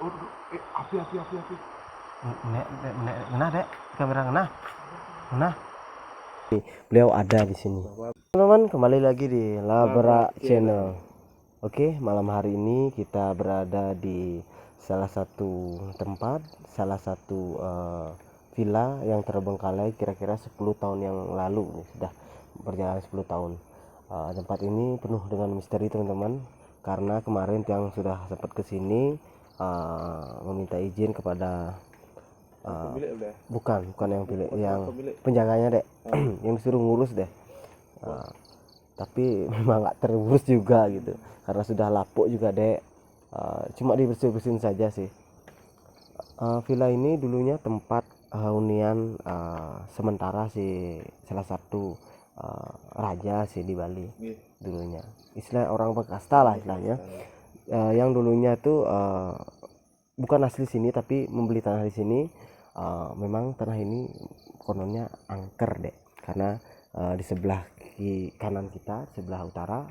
Oh, api. Ngena dek, kamera ngena. Beliau ada di sini. Teman-teman, kembali lagi di Labra Channel. Oke, malam hari ini kita berada di salah satu tempat, salah satu villa yang terbengkalai kira-kira 10 tahun yang lalu. Sudah berjalan 10 tahun. Tempat ini penuh dengan misteri, teman-teman, karena kemarin yang sudah sempat kesini meminta izin kepada bukan yang pilih, yang penjaganya dek. Yang disuruh ngurus deh. Tapi memang nggak terurus juga gitu, karena sudah lapuk juga dek. Cuma dibersih-bersihin saja sih. Villa ini dulunya tempat hunian sementara si salah satu raja sih di Bali dulunya. Istilah orang berkasta lah istilahnya. Yang dulunya tuh bukan asli sini tapi membeli tanah di sini. Memang tanah ini kononnya angker deh, karena di sebelah kanan kita, sebelah utara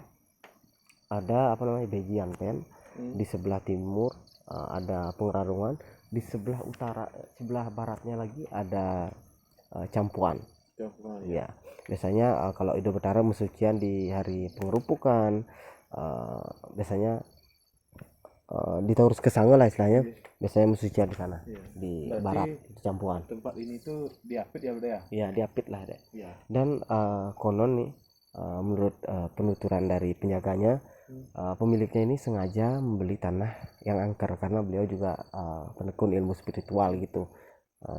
ada apa namanya Bejianten, di sebelah timur ada Pengerarungan, di sebelah utara, sebelah baratnya lagi ada Campuan. Ya, biasanya kalau Idul Betara musucian di hari pengerupukan, biasanya ditaurus ke sana lah istilahnya. Biasanya musucian di sana, di berarti barat, di Campuan. Tempat ini tuh diapit ya udah ya? Iya, diapit lah deh. Ya. Dan konon nih, menurut penuturan dari penjaganya, pemiliknya ini sengaja membeli tanah yang angker karena beliau juga penekun ilmu spiritual gitu.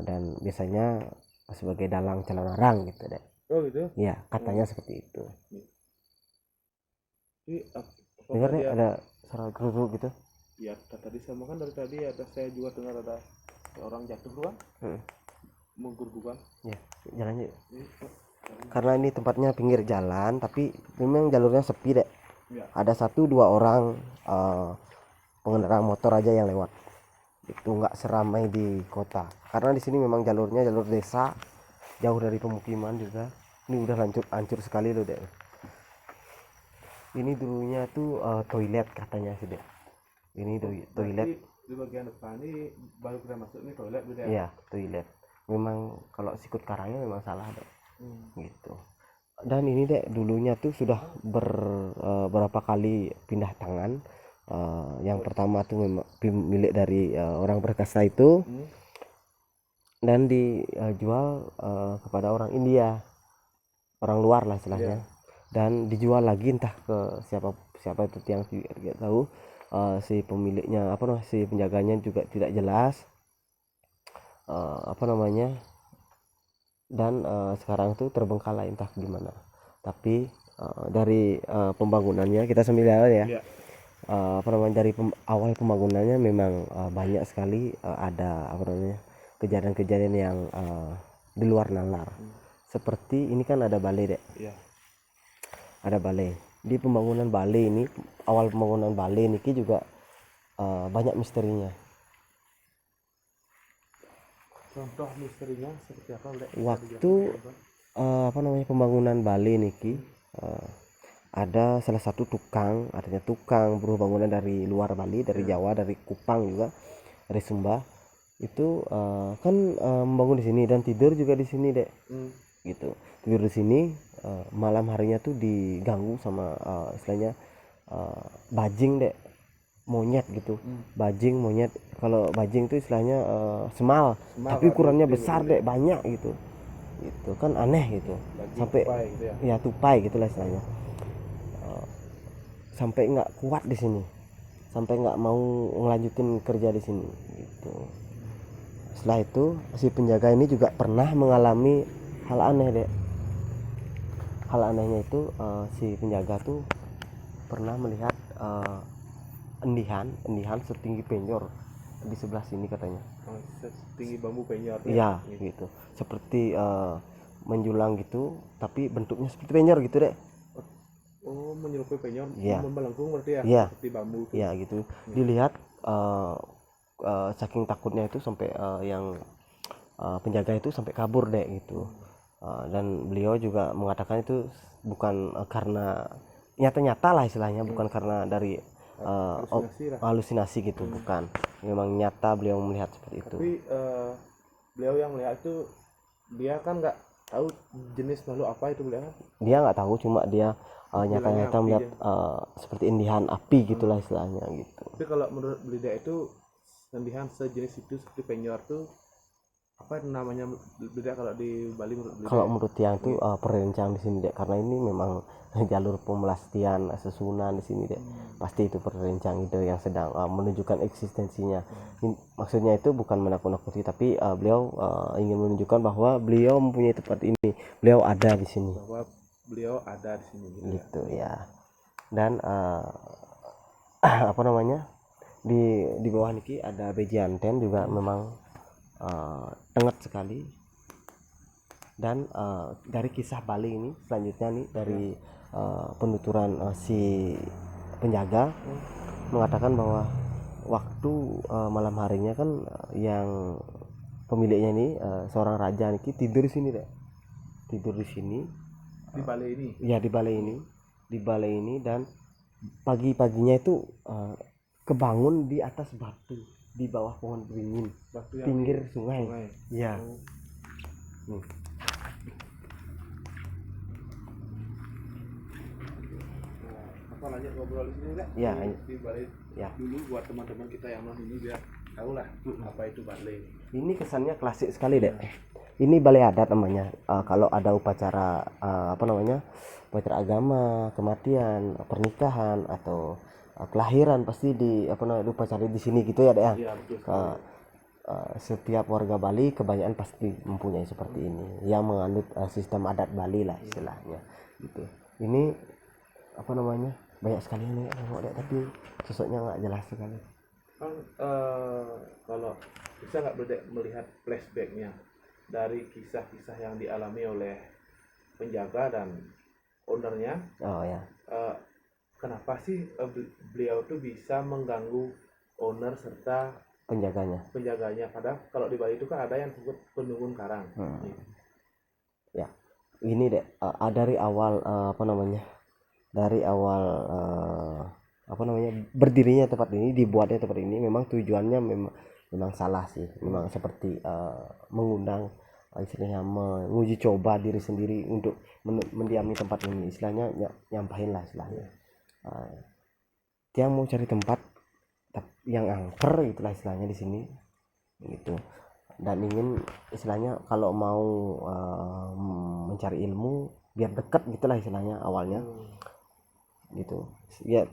Dan biasanya sebagai dalang calanarang gitu deh. Oh gitu? Iya, katanya seperti itu. Dengar deh ada suara geruduk gitu. Ya tadi sama kan dari tadi ada, saya juga dengar ada orang jatuh kan? Menggerbukan. Ya, jalannya. Karena ini tempatnya pinggir jalan, tapi memang jalurnya sepi deh. Ya. Ada 1-2 orang pengendara motor aja yang lewat. Itu nggak seramai di kota, karena di sini memang jalurnya jalur desa, jauh dari pemukiman juga. Ini udah hancur sekali loh deh. Ini dulunya tuh toilet katanya sih deh. Ini toilet. Di bagian depan ini baru kita masuk ini toilet gitu ya? Iya, toilet. Memang kalau sikut karangnya memang salah deh. Gitu. Dan ini dek dulunya tuh sudah berapa kali pindah tangan. Yang pertama tuh memang milik dari orang berkasta itu, dan dijual kepada orang India, orang luar lah istilahnya. Dan dijual lagi entah ke siapa itu yang tidak tahu. Si pemiliknya si penjaganya juga tidak jelas dan sekarang tuh terbengkalai entah gimana. Tapi dari pembangunannya kita sambil lihat ya. Dari awal pembangunannya memang banyak sekali ada kejadian-kejadian yang di luar nalar. Seperti ini kan ada balai dek. Ada balai di pembangunan balai ini. Awal pembangunan balai ini juga banyak misterinya. Contoh misterinya seperti apa dek? Waktu pembangunan balai niki, ada salah satu tukang, artinya tukang buruh bangunan dari luar Bali, dari Jawa, dari Kupang juga, dari Sumba. Itu kan membangun di sini dan tidur juga di sini dek. Gitu, tidur di sini. Malam harinya tuh diganggu sama istilahnya bajing dek, monyet gitu. Bajing monyet, kalau bajing tuh istilahnya semal tapi ukurannya besar dek, banyak gitu. Itu kan aneh gitu. Sampai tupai gitu ya tupai gitulah istilahnya. Sampai nggak kuat di sini, sampai nggak mau ngelanjutin kerja di sini gitu. Setelah itu si penjaga ini juga pernah mengalami hal aneh dek. Hal anehnya itu si penjaga tuh pernah melihat endihan setinggi penyor di sebelah sini katanya. Setinggi bambu penyor. Iya gitu, seperti menjulang gitu, tapi bentuknya seperti penyor gitu dek. Oh, menyerupai penyor, melengkung berarti ya? Seperti bambu itu. Iya gitu. Dilihat saking takutnya itu sampai yang penjaga itu sampai kabur dek gitu. Dan beliau juga mengatakan itu bukan karena nyata-nyata lah istilahnya, bukan karena dari halusinasi gitu, bukan. memang nyata beliau melihat seperti itu. Tapi beliau yang melihat itu dia kan nggak tahu jenis makhluk apa itu beliau. Dia nggak tahu, cuma dia Bilangnya nyata-nyata api melihat aja. seperti indihan api gitulah istilahnya gitu. Tapi kalau menurut Belida itu sendihan sejenis itu seperti penyor tuh apa itu namanya Belida kalau di Bali menurut Belida? Kalau menurut Tiang itu perencang di sini dek, karena ini memang jalur pemelastian sesunan di sini dek. Pasti itu perencang ide yang sedang menunjukkan eksistensinya. Maksudnya itu bukan menakut-nakuti, tapi beliau ingin menunjukkan bahwa beliau mempunyai tempat ini, beliau ada di sini. Bahwa beliau ada di sini Gitu ya. Dan apa namanya, di bawah niki ada bejanten juga, memang tengah sekali. Dan dari kisah Bali ini selanjutnya nih, dari penuturan si penjaga mengatakan bahwa waktu malam harinya kan yang pemiliknya ini seorang raja niki tidur di sini deh, tidur di sini di Bali ini. ya, di balai ini, dan pagi-paginya itu kebangun di atas batu di bawah pohon beringin Batu yang pinggir di sungai. Ya. Oh. Nih. Apa lanjut ngobrol di sini Kak? Ya, di Bali ya. dulu buat teman-teman kita yang non ini biar tahu lah apa itu Bali. Ini kesannya klasik sekali deh. Ini balai adat namanya. Kalau ada upacara apa namanya, upacara agama, kematian, pernikahan atau kelahiran, pasti di apa namanya, upacara di sini gitu ya deh. Iya betul. Setiap warga Bali kebanyakan pasti mempunyai seperti ini, yang menganut sistem adat Bali lah istilahnya gitu. Ini apa namanya, banyak sekali nih nengok deh, tapi sosoknya nggak jelas sekali. Kan kalau bisa nggak melihat flashbacknya dari kisah-kisah yang dialami oleh penjaga dan ownernya, Oh ya. kenapa sih beliau tuh bisa mengganggu owner serta Penjaganya. Padahal kalau di Bali itu kan ada yang disebut penunggun karang. Ya, ini deh dari awal apa namanya, dari awal apa namanya, berdirinya tempat ini, dibuatnya tempat ini, memang tujuannya memang salah sih. Memang seperti mengundang istilahnya menguji coba diri sendiri untuk mendiami tempat ini, istilahnya nyampahin lah istilahnya. Dia mau cari tempat yang angker itulah istilahnya di sini gitu, dan ingin istilahnya kalau mau mencari ilmu biar dekat gitulah istilahnya awalnya gitu ya.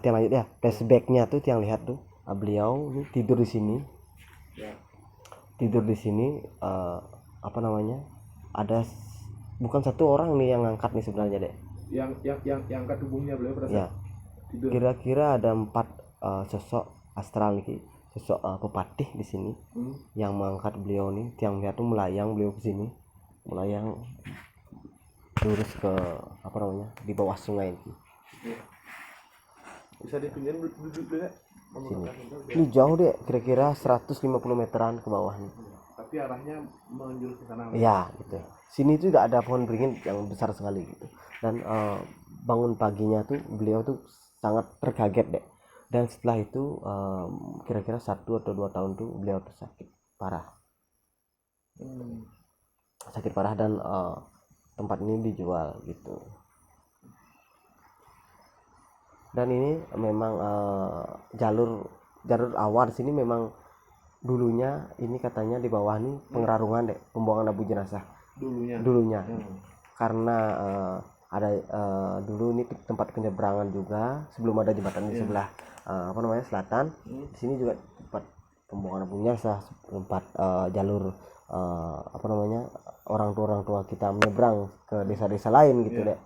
Tiang lanjut ya, flashbacknya tuh Tiang lihat tuh beliau tidur di sini, tidur di sini apa namanya, ada bukan satu orang nih yang ngangkat nih sebenarnya deh, yang angkat tubuhnya beliau pada ya. saat tidur. Kira-kira ada 4 sosok astral nih, sosok pepatih di sini yang mengangkat beliau nih. Tiang lihat tuh melayang beliau ke sini, melayang lurus ke apa namanya, di bawah sungai ini. Bisa dipindahin duduk dulu ya. Sini. Ini jauh deh, kira-kira 150 meteran ke bawah nih. Tapi arahnya menjurus ke sana. Ya, gitu. Sini juga ada pohon beringin yang besar sekali gitu. Dan bangun paginya tuh beliau tuh sangat terkaget deh. Dan setelah itu kira-kira 1 atau 2 tahun tuh beliau tuh sakit parah. Sakit parah, dan tempat ini dijual gitu. Dan ini memang jalur awal di sini memang dulunya ini katanya di bawah nih pengerarungan deh, pembuangan abu jenazah dulunya. Karena ada dulu ini tempat penyeberangan juga sebelum ada jembatan di sebelah apa namanya selatan. Di sini juga tempat pembuangan abu jenazah, tempat jalur apa namanya, orang tua kita menyeberang ke desa-desa lain gitu deh.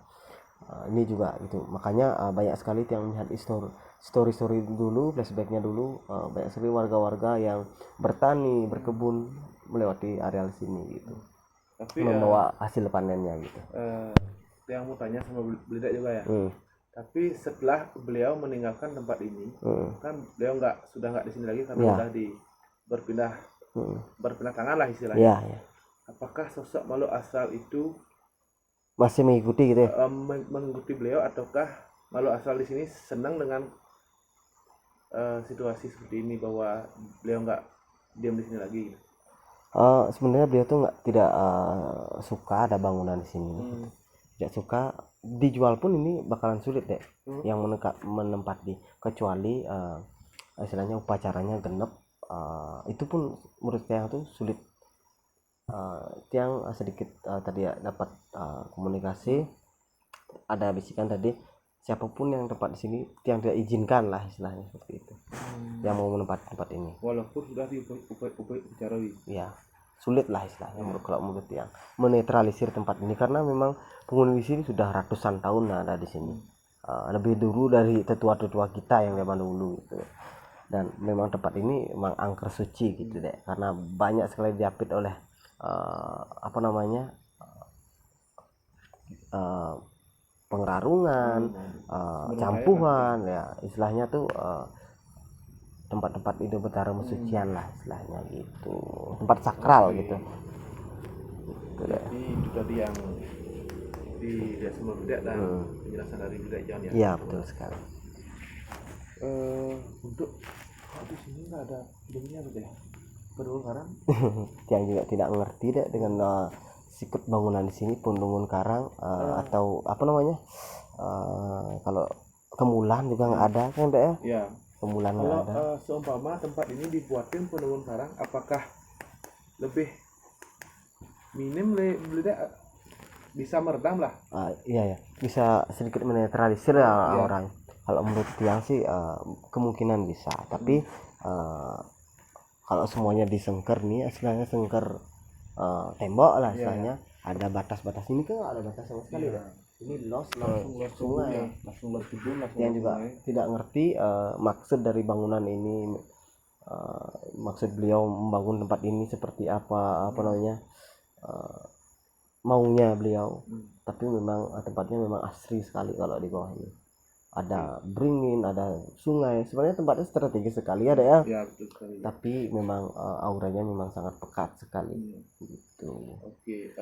Ini juga gitu, makanya banyak sekali yang melihat story dulu, flashbacknya dulu, banyak sekali warga-warga yang bertani, berkebun melewati areal sini gitu. Tapi membawa hasil panennya gitu. Yang mau tanya sama Belida juga ya. Tapi setelah beliau meninggalkan tempat ini, kan beliau sudah nggak di sini lagi karena udah berpindah tangan lah istilahnya. Ya. Apakah sosok makhluk asal itu masih mengikuti gitu ya? Mengikuti beliau, ataukah makhluk asal di sini senang dengan situasi seperti ini bahwa beliau nggak diam di sini lagi? Sebenarnya beliau tuh tidak suka ada bangunan di sini. Tidak suka, dijual pun ini bakalan sulit deh yang menempati, kecuali istilahnya upacaranya genep, itu pun menurut Tiang tuh sulit. Tiang sedikit tadi ya dapat komunikasi, ada bisikan tadi siapapun yang tempat di sini Tiang tidak izinkan lah, istilahnya seperti itu, yang mau menempati tempat ini walaupun sudah diupacarai. ya sulit lah istilahnya kalau menurut Tiang menetralisir tempat ini, karena memang penghuni di sini sudah ratusan tahun ada di sini, lebih dulu dari tetua-tetua kita yang zaman dulu gitu. Dan memang tempat ini memang angker suci gitu deh, karena banyak sekali diapit oleh pengerarungan, campuhan ya istilahnya tuh, tempat-tempat itu betara mesucian lah istilahnya gitu, tempat sakral gitu. Jadi itu tadi yang tidak semua beda dan penjelasan dari beda Jan ya. Iya betul sekali. Untuk di sini nggak ada hidungnya gitu ya, Pendungun Karang. Yang juga tidak ngerti deh dengan sikut bangunan di sini, Pendungun Karang atau apa namanya, kalau Kemulan juga nggak ada kan deh ya. Ya. Kemulan Kalau nggak ada. seumpama tempat ini dibuatin Pendungun Karang, apakah lebih minim beda bisa meredam lah? Iya ya, bisa sedikit menetralisir ya orang. Kalau menurut Tiang sih kemungkinan bisa, tapi kalau semuanya disengker nih, istilahnya sengker tembok lah istilahnya, ada batas-batas, ini kan nggak ada batas sama sekali ya. Ini langsung sungai, langsung berkebun. Yang juga tidak ngerti maksud dari bangunan ini, maksud beliau membangun tempat ini seperti apa namanya, maunya beliau. Tapi memang tempatnya memang asri sekali. Kalau di bawah ini ada beringin, ada sungai, sebenarnya tempatnya strategis sekali ada ya. Ya betul sekali. Tapi memang auranya memang sangat pekat sekali gitu. Oke,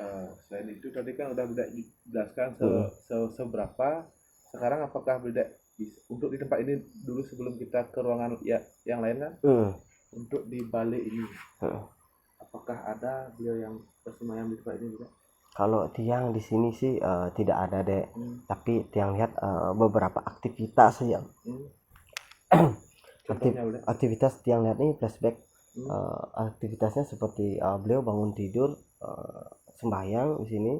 selain itu tadi kan udah dijelaskan seberapa. Sekarang apakah beda untuk di tempat ini dulu sebelum kita ke ruangan yang lain kan? Untuk di balik ini, apakah ada beliau yang bersemayam di tempat ini juga? Kalau Tiang di sini sih tidak ada deh, tapi Tiang lihat beberapa aktivitas yang aktivitas Tiang lihat nih flashback, aktivitasnya seperti beliau bangun tidur, sembahyang di sini,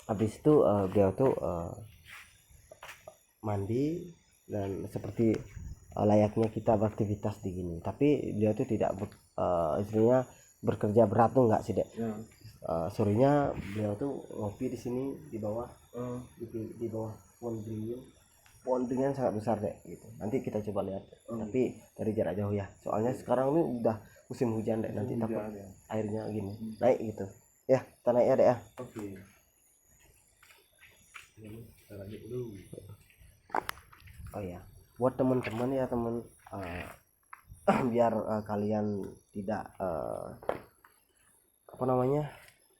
habis itu beliau tuh mandi dan seperti layaknya kita beraktivitas di gini, tapi beliau tuh tidak istilahnya bekerja berat tuh enggak sih dek. Sorenya beliau tuh ngopi di sini di bawah, di bawah pohon beringin sangat besar deh gitu. Nanti kita coba lihat, tapi dari jarak jauh ya, soalnya sekarang ini udah musim hujan deh, nanti takut airnya gini naik gitu ya. Kita naik ya deh ya. Oke. Oh ya, buat teman-teman ya teman, biar kalian tidak apa namanya,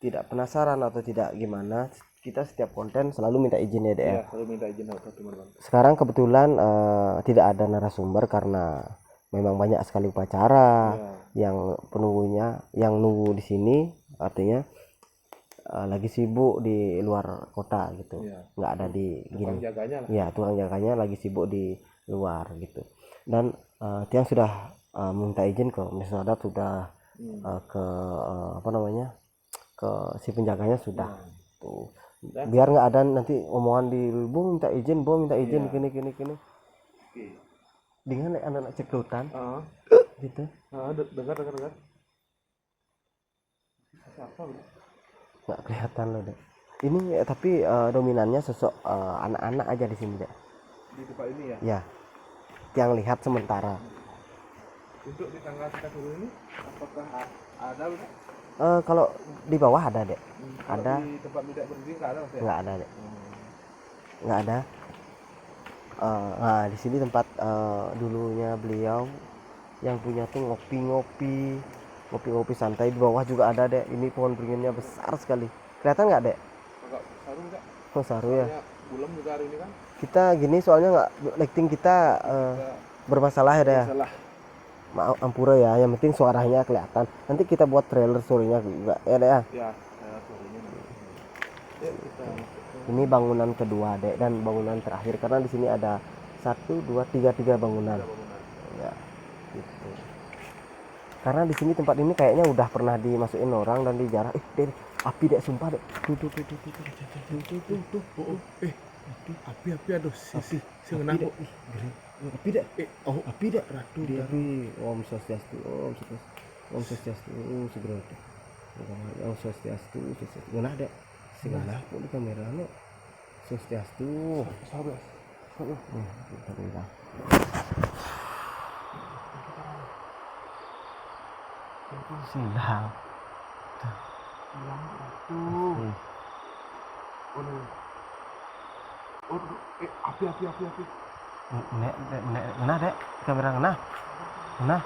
tidak penasaran atau tidak gimana, kita setiap konten selalu minta izin ya deh ya. Selalu minta izin teman-teman. Sekarang kebetulan tidak ada narasumber karena memang banyak sekali upacara yang penunggunya yang nunggu di sini, artinya lagi sibuk di luar kota gitu, nggak ada di gini ya, tukang jaganya lagi sibuk di luar gitu. Dan Tiang sudah minta izin ke Mr. Adat, sudah ke apa namanya, ke si penjaganya sudah tuh, biar nggak ada nanti omongan di Bu minta izin gini. Dengan anak-anak ceklutan gitu. Dengar. Nggak kelihatan loh deh ini, tapi dominannya sosok anak-anak aja di sini deh di tempat ini ya. Ya, yang lihat sementara. Untuk di tanggal 10 ini apakah ada? Kalau di bawah ada deh. Ada. Di tempat tidak berdiri nggak ada? Nggak ada deh. Nggak ada. Nah di sini tempat dulunya beliau yang punya tuh ngopi-ngopi santai. Di bawah juga ada deh. Ini pohon beringinnya besar sekali. Kelihatan nggak dek? Agak saru nggak? Oh saru ya. pulang juga hari ini kan. Kita gini soalnya nggak lighting kita bermasalah ya Dek, ya. Salah. Maaf ampura ya, yang penting suaranya kelihatan. Nanti kita buat trailer story-nya juga ya Dek ya. Ya, suaranya nanti. Yuk, kita masuk ke Ini bangunan kedua Dek, dan bangunan terakhir karena di sini ada 1, 2, 3 bangunan. bangunan. Ya, gitu. Karena di sini tempat ini kayaknya udah pernah dimasukin orang dan dijarah. Dek, api Dek, sumpah Dek. Tuh. Api aduh api Api Dek. Api Dek. Api Dek. Ratu Di api. Om Swastiastu. Om Swastiastu. Segerati. Om Swastiastu. Mana Dek? Segala pun di kamera no. Swastiastu. sabar. Bentar. Silang. Ratu. Api. Nek, mana Dek? Kamera mana? Mana?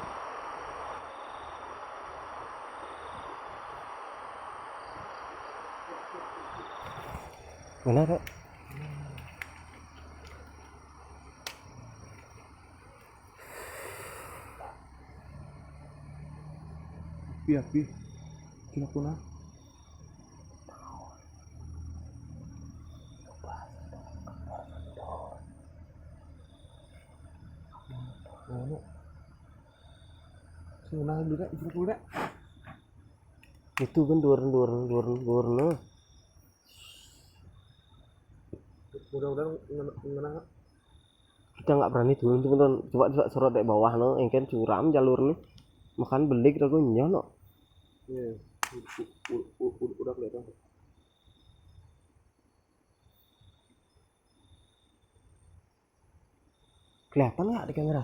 Mana Dek? Api. Kira kuna. Ano? Senang dulu Dek, ikut dulu Dek. Itu kan durun no. Mudah-mudahan ngenang. Kita nggak berani turun teman-teman. Coba sorot dari bawah no, yang kan curam jalur nih. Makan belik ragu no. Iya. Udah kelihatan. Kelihatan nggak di kamera?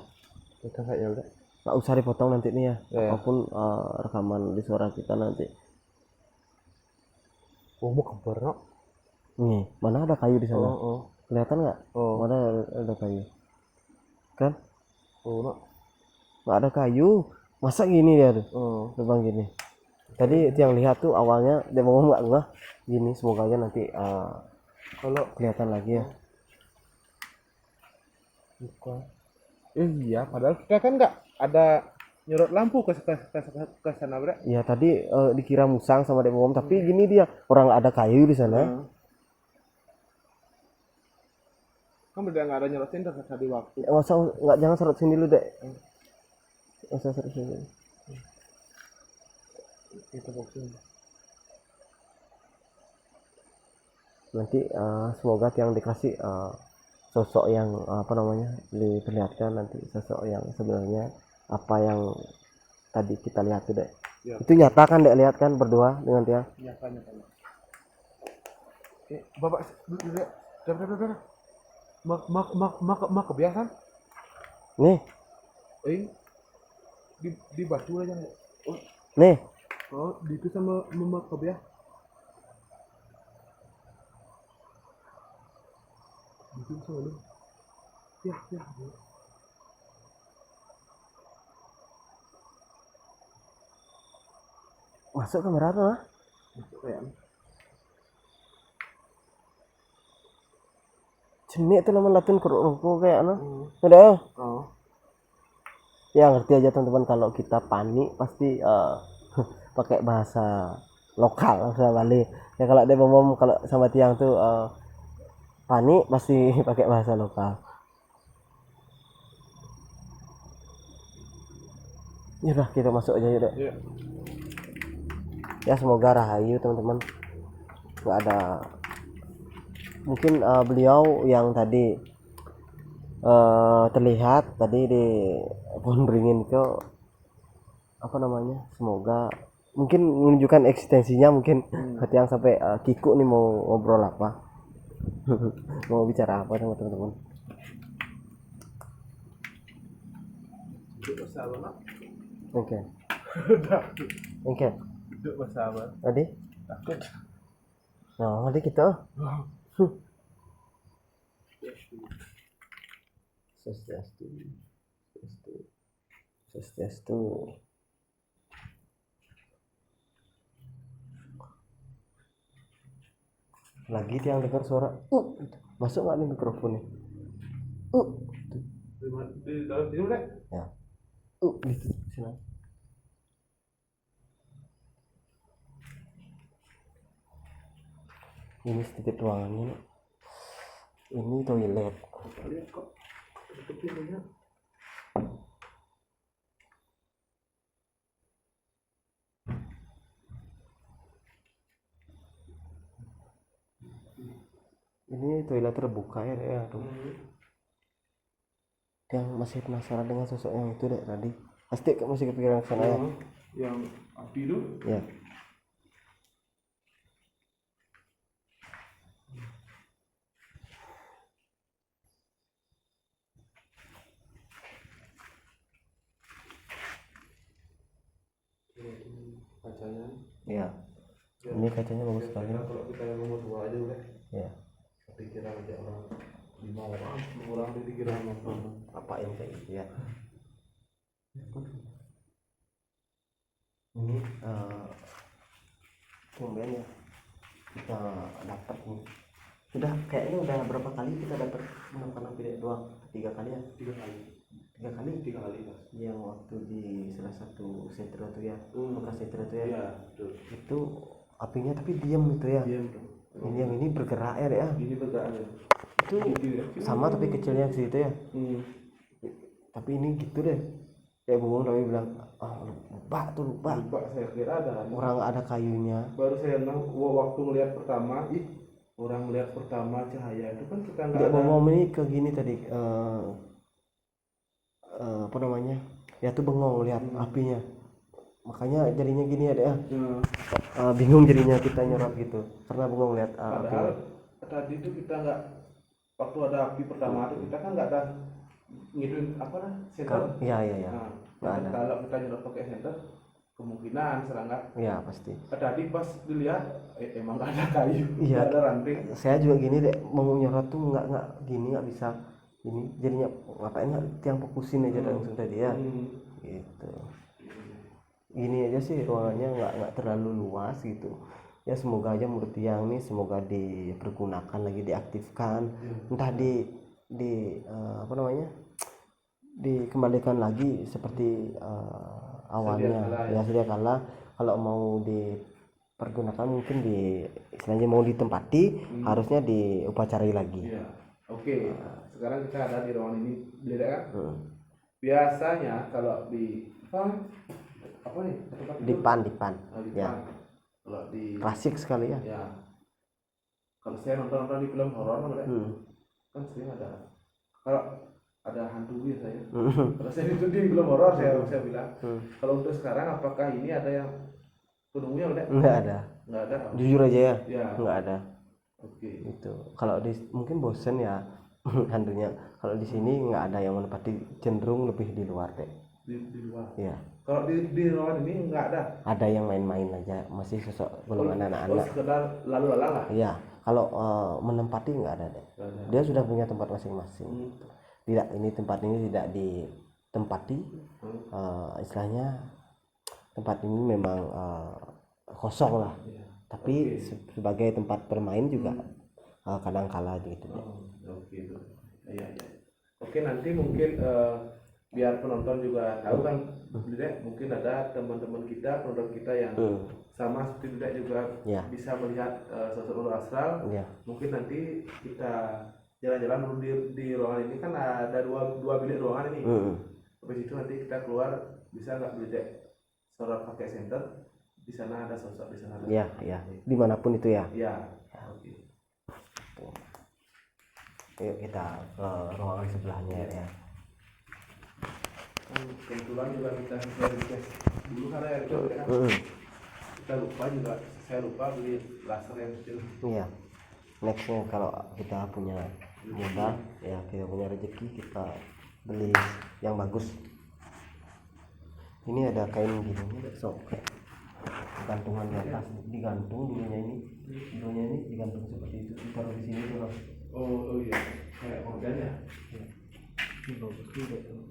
Kelihatan kayaknya udah. Nggak usah dipotong nanti nih ya. Ya. Apapun rekaman di suara kita nanti. Oh, mau kabar no? Nih, mana ada kayu di sana? Oh. Kelihatan nggak? Oh. Mana ada kayu? Kan? Oh, no. Nggak ada kayu. Masa gini dia tuh? Oh. Lubang gini. Tadi yang lihat tuh awalnya dia mau nggak enggak gini. Semoga aja nanti kalau kelihatan lagi ya. Bukan. Iya, padahal kita kan nggak ada nyorot lampu ke sana, Bro. Ya tadi dikira musang sama Dek Bom, tapi gini dia orang nggak ada kayu di sana. Kan udah nggak ada nyorotin tadi waktu. Masa nggak, jangan sorot sini dulu Dek. Masa sorot sini. Kita boxing. Nanti semoga yang dikasih sosok yang apa namanya diperlihatkan nanti sosok yang sebenarnya apa yang tadi kita lihat tuh Dek. Ya. Itu nyata kan Dek, lihat kan berdua dengan dia. Nyata. Bapak duduk. Udah. Mak kebiasaan. Nih. Di batu aja. Oh. Nih. Oh, di itu sama mak kebiasaan. Itu sama lu. Ya. Masuk kamera tuh lah. Jenik tuh laman latun keruk kayak ano. Udah. Oh. Ya ngerti aja teman-teman, kalau kita panik pasti pakai bahasa lokal bahasa Bali. Ya kalau dia ngomong kalau sama tiang tuh panik pasti pakai bahasa lokal. Ya udah kita masuk aja yuk Dek. Iya. Ya semoga rahayu teman-teman. Nggak ada, mungkin beliau yang tadi terlihat tadi di pohon beringin itu apa namanya, semoga mungkin menunjukkan eksistensinya mungkin hati yang sampai Kiku nih mau ngobrol apa mau bicara apa sama teman-teman. Duduk bersama. Oke. Duduk bersama. Tadi? Takut. Nah, tadi kita. Swastiastu. lagi yang dengar suara masuk nggak nih mikrofonnya di dalam sini udah ya gitu sini. Ini sedikit ruangannya, ini toilet. lihat kok tutup pintunya. Ini toilet terbuka ya tuh. Yang masih penasaran dengan sosok yang itu deh tadi, pasti masih kepikiran ke sana ya. Yang api itu Ya. kacanya. Ya. Ini kacanya bagus sekali. Kalau kita yang nomor 2 aja udah. Ya. Pikiran aja orang 5 orang, 10 orang pikiran nonton. Apain kayak gitu ya. Ini tumben ya kita dapat nih. Kayaknya udah berapa kali kita dapat menemukan api doang? 3 kali ya? 3 kali. 3 kali Mas. Yang waktu di salah satu sentro tuh ya, bekas sentro tuh ya. Iya, betul. Itu apinya tapi diam gitu ya. Diam tuh. Ini yang ini bergerak ya. Ini bergerak ya. Itu sama tapi kecilnya segitu ya. Tapi ini gitu deh. Kayak bengong tapi bilang, lupa. Lupa saya kira ada. Orang ada kayunya. Baru saya bilang waktu ngelihat pertama, orang melihat pertama cahaya itu kan kita nggak ada. Bengong ini ke gini tadi apa namanya? Ya tuh bengong lihat apinya. Makanya jadinya gini ya deh ya. Bingung jadinya kita nyorot gitu karena bengong lihat padahal tadi itu kita nggak, waktu ada api pertama itu kita kan nggak ada ngiduin apa dah senter. Iya. Nah, kalau kita nyorot pakai senter kemungkinan serangga. Iya pasti. Tadi pas dilihat emang nggak ada kayu, iya, nggak ada ranting. Saya juga gini deh, mau nyorot tuh nggak gini, nggak bisa ini, jadinya ngapain nggak tiang fokusin aja langsung tadi ya. Gitu. Gini aja sih ruangannya nggak terlalu luas gitu ya. Semoga aja menurut tiang nih semoga dipergunakan lagi, diaktifkan, entah di apa namanya, dikembalikan lagi seperti awalnya ya sedia kala. Kalau mau dipergunakan mungkin istilahnya mau ditempati, harusnya diupacarai lagi. Oke. Sekarang kita ada di ruangan ini, beda kan? Biasanya kalau di apa nih? Dipan. Ya. Kalau di klasik sekali ya. Ya. Kalau saya nonton di film horor kan sering ada. Kalau ada hantu ya saya. Kalau saya itu di film horor saya bilang. Kalau untuk sekarang apakah ini ada yang penemunya udah? Nggak ada. Jujur aja ya. Nggak ada. Oke. Itu kalau mungkin bosen ya hantunya. Kalau di sini nggak ada yang menempati, cenderung lebih di luar deh. Di luar. Iya. Kalau di ruangan ini nggak ada. Ada yang main-main aja, masih sosok golongan anak-anak. Sekedar lalu-lalang lah. Iya. Kalau menempati nggak ada deh. Dia sudah punya tempat masing-masing. Ini tempat ini tidak ditempati. Istilahnya tempat ini memang kosong lah. Tapi sebagai tempat bermain juga kadang kala gitu. Iya. Oke, nanti mungkin biar penonton juga tahu kan, mungkin ada teman-teman kita, penonton kita yang sama seperti Dudek juga bisa melihat sosok Nurul Astral. Mungkin nanti kita jalan-jalan dulu di ruangan ini, kan ada dua bilik ruangan ini. Habis itu nanti kita keluar, bisa nggak Dudek sorot pakai senter, di sana ada sosok, di sana ada. Iya. Dimanapun itu ya. Iya. Yuk kita ke ruangan sebelahnya ya. Kebetulan juga kita request dulu karena ya itu kan kita lupa juga, saya lupa beli laser yang kecil. Iya. Nextnya kalau kita punya modal ya, kita punya rezeki, kita beli yang bagus. Ini ada kain gini gantungan di atas, digantung dulunya ini digantung seperti itu, ditaruh di sini tuh. Oh iya, kayak organ ya. Ini bagus juga tuh.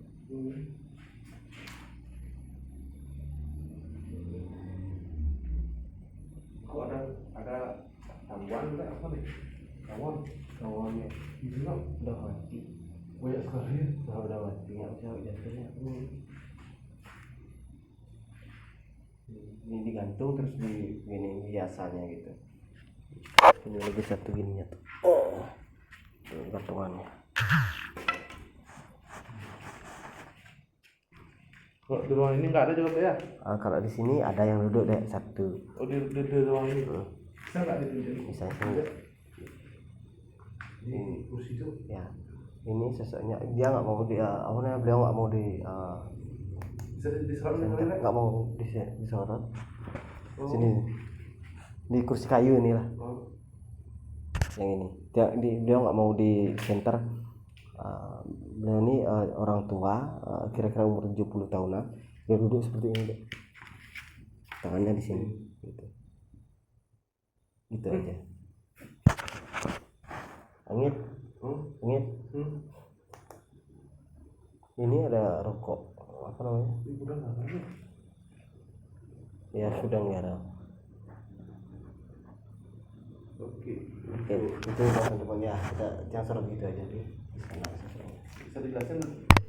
Kok ada tangguan enggak apa nih? Tengok udah mati. Banyak sekali ya. Udah mati, nggak bisa jatuhnya. Ini digantung terus di gini hiasannya gitu. Ini lagi satu gininya tuh. Oh, gantungannya. Kalau di ruang ini nggak ada juga ya? Kalau di sini ada yang duduk deh satu. Oh di ruang ini. Bisa nggak di sini? Bisa. Ini kursi itu. Ya. Ini sosoknya dia nggak mau beliau nggak mau Bisa diserap nggak mau disorot. Sini di kursi kayu inilah. Yang ini dia nggak mau di center. Beliau ini orang tua, kira-kira umur 70 tahunan. Dia duduk seperti ini deh. Tangannya di sini gitu aja. Angit. Ini ada rokok apa namanya? Ya sudah nggak. Oke. Itu teman-teman ya, kita jangan sorot gitu aja di sana. Bisa dijelasin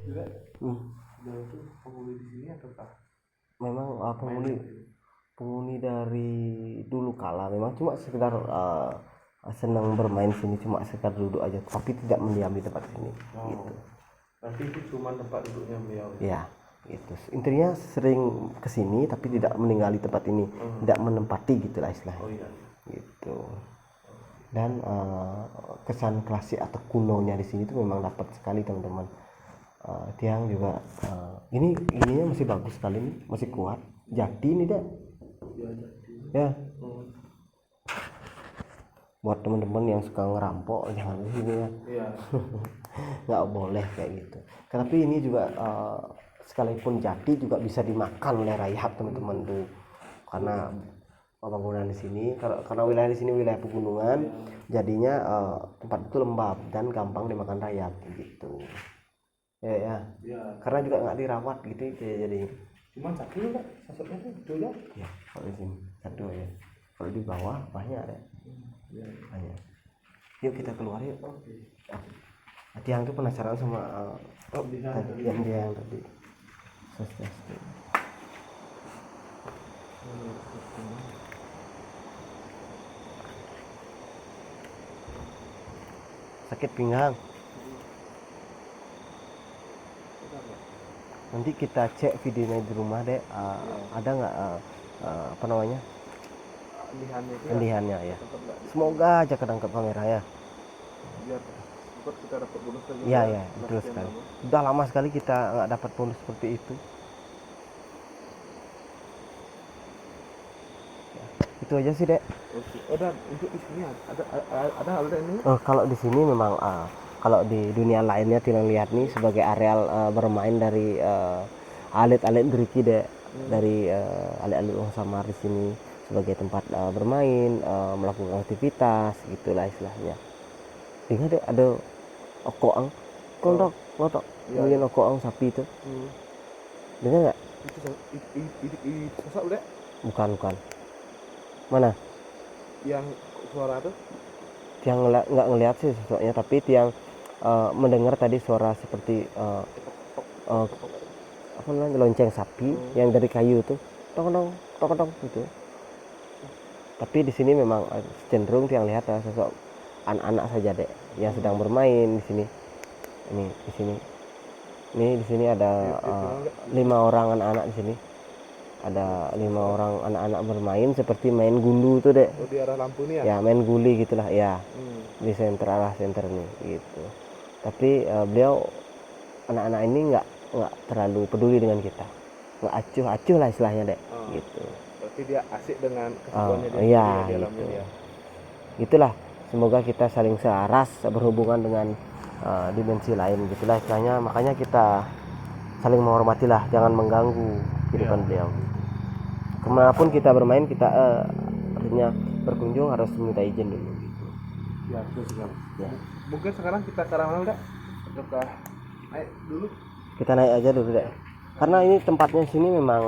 juga. Beliau itu penghuni di sini ataukah? Memang penghuni dari dulu kala memang cuma sekedar senang bermain sini, cuma sekedar duduk aja, tapi tidak mendiam di tempat sini. Gitu. Berarti itu cuma tempat duduknya beliau. Ya, gitu. Intinya sering kesini tapi tidak meninggali tempat ini, tidak menempati gitulah istilahnya. Oh iya. Gitu. Dan kesan klasik atau kunonya di sini tuh memang dapat sekali teman-teman. Tiang juga ininya masih bagus sekali nih, masih kuat. Jati nih deh. Ya. Buat teman-teman yang suka ngerampok jangan di sini ya. Iya. Nggak boleh kayak gitu. Tapi ini juga sekalipun jati juga bisa dimakan oleh rayap teman-teman tuh. Karena bangunan di sini karena wilayah di sini wilayah pegunungan, jadinya tempat itu lembab dan gampang dimakan rayap gitu. Ya. Karena juga nggak dirawat gitu jadi. Cuman satu enggak sosoknya itu ya. Ya, kalau di sini satu ya. Kalau di bawah banyak ya. Banyak. Yuk kita keluar yuk. Tiang tuh penasaran sama yang tadi. Sakit pinggang. Nanti kita cek videonya di rumah deh. Ada nggak apa namanya kendihannya ya. Semoga aja ketangkep kamera ya. Biar kita dapat bonus lagi. Iya betul sekali. Udah lama sekali kita nggak dapat bonus seperti itu. Ya, itu aja sih dek. Oh dan untuk di sini ada hal ini. Kalau di sini memang kalau di dunia lainnya tidak lihat nih sebagai areal bermain dari alit-alit geriki dek. Dari alit-alit Wong Samar di sini sebagai tempat bermain, melakukan aktivitas gitulah istilahnya. Dengar deh ada okoang kontok mungkin okoang sapi itu. Dengar nggak? Itu sosok dek? Bukan mana yang suara tuh tiang nggak ngelihat sih sosoknya, tapi tiang mendengar tadi suara seperti apa namanya lonceng sapi yang dari kayu itu tong gitu. Tapi di sini memang cenderung tiang lihat sosok anak-anak saja dek yang sedang bermain di sini. Ini di sini ada 5 orang anak-anak di sini. Ada 5 orang anak-anak bermain seperti main gundu tuh dek. di arah lampu nih ya? Ya main guli gitulah ya. Di arah center nih gitu. Tapi beliau anak-anak ini nggak terlalu peduli dengan kita, nggak acuh lah istilahnya dek. Gitu. Berarti dia asik dengan kesibukannya dia di dalam gitu. ini ya. Itulah, semoga kita saling searas berhubungan dengan dimensi lain gitulah istilahnya. Makanya kita saling menghormatilah, jangan mengganggu kehidupan beliau. Kemanapun kita bermain, kita artinya berkunjung harus minta izin dulu. Ya betul sekali. Ya. Mungkin sekarang kita ke arah mana dek? Ataukah naik dulu? Kita naik aja dulu dek. Karena ini tempatnya sini memang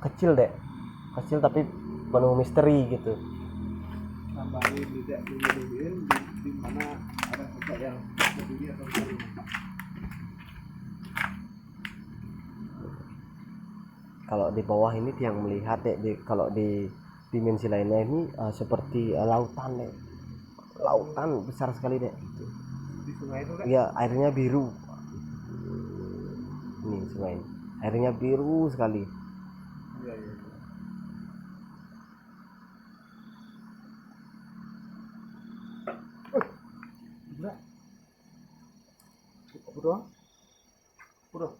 kecil dek, kecil tapi penuh misteri gitu. Tambahin dek, di mana ada sosok yang berdiri atau berdiri. Kalau di bawah ini tiang melihat dek, kalau di dimensi lainnya ini seperti lautan dek, lautan besar sekali dek. Di sungai itu kan? Iya, airnya biru. Ini sungai ini, airnya biru sekali. Iya, iya. Gila. Apa doang? Udah.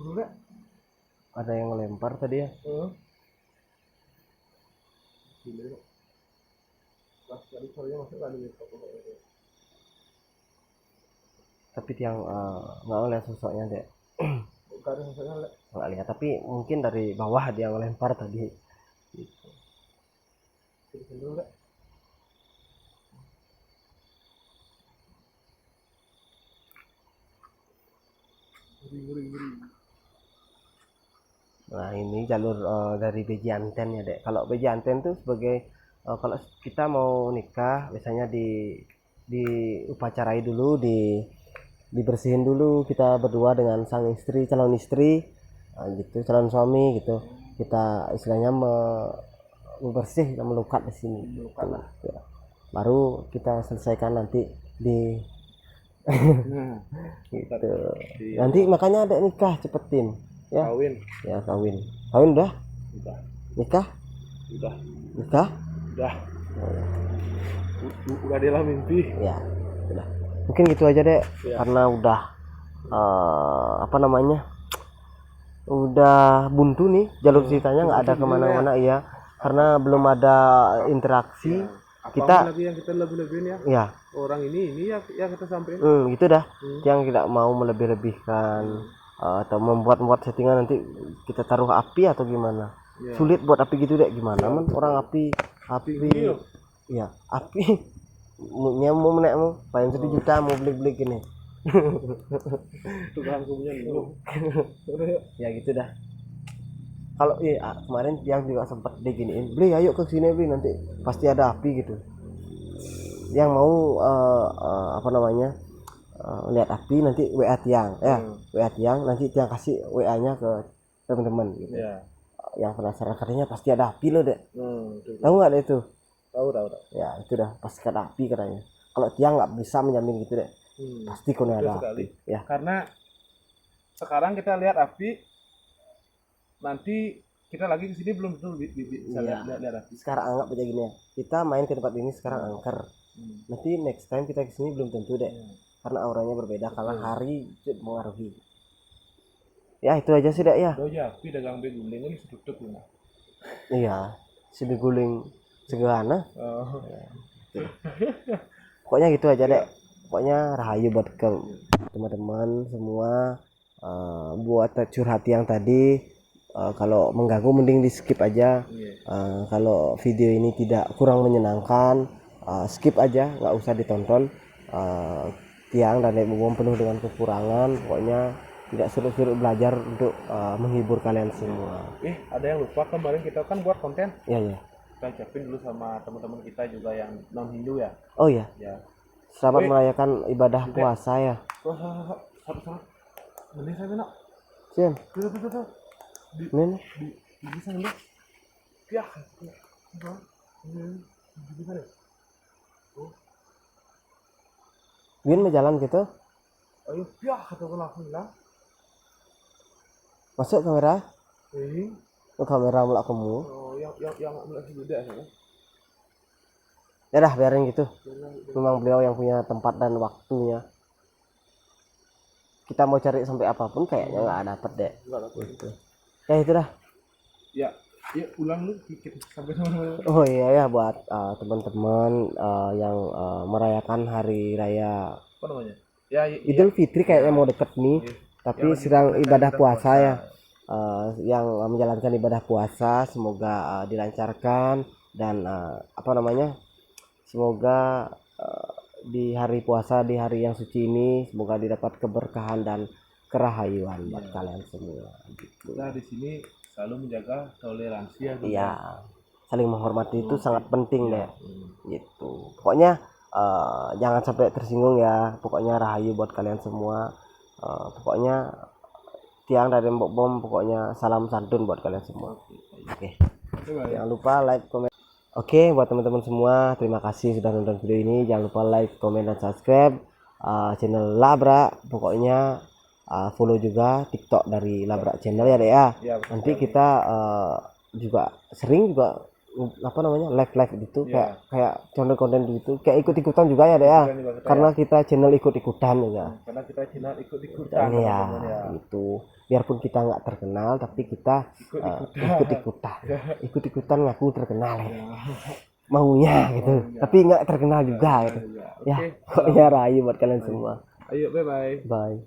Udah. Ada yang lempar tadi ya. Gila. Pas kali soalnya masuk kali itu. Tapi tiang nggak ngeliat sosoknya dek. Gak ada sosoknya lek. Nggak lihat, tapi mungkin dari bawah dia ngelempar tadi. Gitu. Dulu lek. Ngeri. Nah ini jalur dari Bejanten ya dek. Kalau Bejanten tuh sebagai kalau kita mau nikah biasanya diupacarai dulu, dibersihin dulu kita berdua dengan sang istri, calon istri, gitu, calon suami gitu. Kita istilahnya membersih, melukat di sini. Melukat lah. Ya. Baru kita selesaikan nanti di Nah, gitu. Iya. Nanti makanya ada nikah cepetin ya. Kawin. Ya kawin udah, Udah. nikah Udah. nikah Udah. Udah dia lah mimpi. ya udah, mungkin gitu aja deh Ya. karena udah apa namanya, udah buntu nih jalur ceritanya, nggak ada kemana-mana ya karena belum ada interaksi. Kita lagi yang kita lebih-lebihin ya. Ya Orang ini ya yang kita sampein. gitu dah. Yang tidak mau melebih-lebihkan atau membuat settingan nanti kita taruh api atau gimana. Ya. Sulit buat api gitu deh, gimana men orang api Tinggi loh. ya api mau menek mau bayar 1 juta mau beli gini. Tukang punya dulu. Ya gitu dah. Kalau kemarin yang juga sempat diginiin, beli ayo ke sini beli, nanti pasti ada api gitu. Yang mau apa namanya, lihat api nanti WA tiang ya. WA tiang nanti tiang kasih WA nya ke teman-teman gitu. Ya. Yang penasaran katanya pasti ada api loh dek. Tahu Tahu. nggak deh itu? Tahu. Ya itu dah pasti ada api katanya. Kalau tiang nggak bisa menjamin gitu deh. Pasti kalau ada sekali. api ya. Karena sekarang kita lihat api, nanti kita lagi ke sini belum tentu bisa Iya. lihat api. Sekarang anggap aja gini ya, kita main ke tempat ini sekarang angker, nanti next time kita kesini belum tentu deh, karena auranya berbeda. Karena hari itu mengaruhi. Ya itu aja sih dek ya. Oh ya, api dagang beguling ini seduduk ya. Iya, si beguling segana. Oh. Pokoknya gitu aja dek. Pokoknya rahayu buat ke teman-teman semua. Buat curhat yang tadi, kalau mengganggu mending di skip aja. Kalau video ini tidak kurang menyenangkan, skip aja, nggak usah ditonton. Tiang dan Dek Bubom penuh dengan kekurangan. Pokoknya tidak suruh belajar untuk menghibur kalian semua. Ada yang lupa, kemarin kita kan buat konten. Iya. Kita ucapin dulu sama teman-teman kita juga yang non Hindu ya. Oh iya. Ya. Selamat merayakan ibadah puasa ya. Sabar. Mending saya nak. Sian. Tuh. Ini. Di sana. Ya. Di mana? Bin mau jalan gitu. Ayo, ya kata gue langsung bilang. Masuk kamera. Kamera mulak kamu. Oh, yang mulai beda ya. Ya dah biarin gitu. Memang beliau yang punya tempat dan waktunya. Kita mau cari sampai apapun kayaknya nggak dapet deh. Gitu. Ya itu dah. Ya ulang lu dikit sampai teman-teman. Oh iya ya, buat teman-teman yang merayakan hari raya Apa namanya? Ya, Idul Fitri kayaknya mau deket nih. Tapi sedang ibadah puasa ya. Yang menjalankan ibadah puasa semoga dilancarkan dan apa namanya, semoga di hari puasa, di hari yang suci ini semoga didapat keberkahan dan kerahayuan buat kalian semua gitu. Kita di sini selalu menjaga toleransi ya. Iya, saling menghormati itu sangat penting deh gitu. Pokoknya jangan sampai tersinggung ya, pokoknya rahayu buat kalian semua. Pokoknya Tiang dari Mbok Bom, pokoknya salam santun buat kalian semua. Oke. Jangan lupa like, komen. Oke, buat teman-teman semua, terima kasih sudah nonton video ini. Jangan lupa like, komen, dan subscribe channel Labrak. Pokoknya follow juga TikTok dari Labrak channel ya deh ya. Nanti kita juga sering juga live gitu, kayak konten gitu, kayak ikut-ikutan juga ya deh ya. Karena kita channel ikut-ikutan juga. Karena kita channel ikut-ikutan ya gitu. Biarpun kita nggak terkenal, tapi kita ikut-ikutan ngaku terkenal ya. Maunya gitu, tapi nggak terkenal juga gitu. Ya, pokoknya rahayu buat kalian semua. Ayo, bye. Bye.